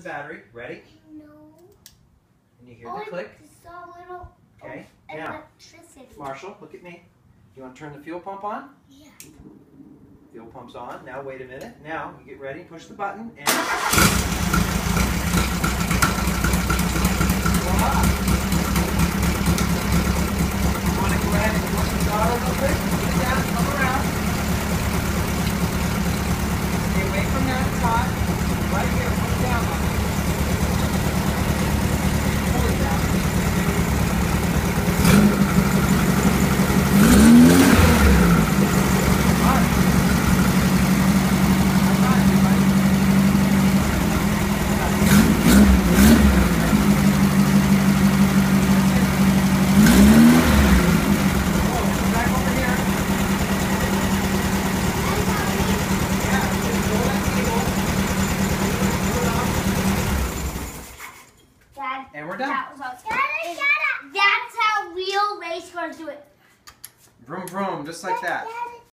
battery. Ready? No. And you hear the click. It's a little Okay. Now, electricity. Marshall, look at me. You want to turn the fuel pump on? Yeah. Fuel pump's on. Now wait a minute. Now you get ready. Push the button and. Voila. You want to go ahead and push the throttle real quick? Put it down. Come around. Stay away from that. It's hot. Right here. Put it down. Pull it down. And we're done. That's how real race cars do it. Vroom vroom, just like that.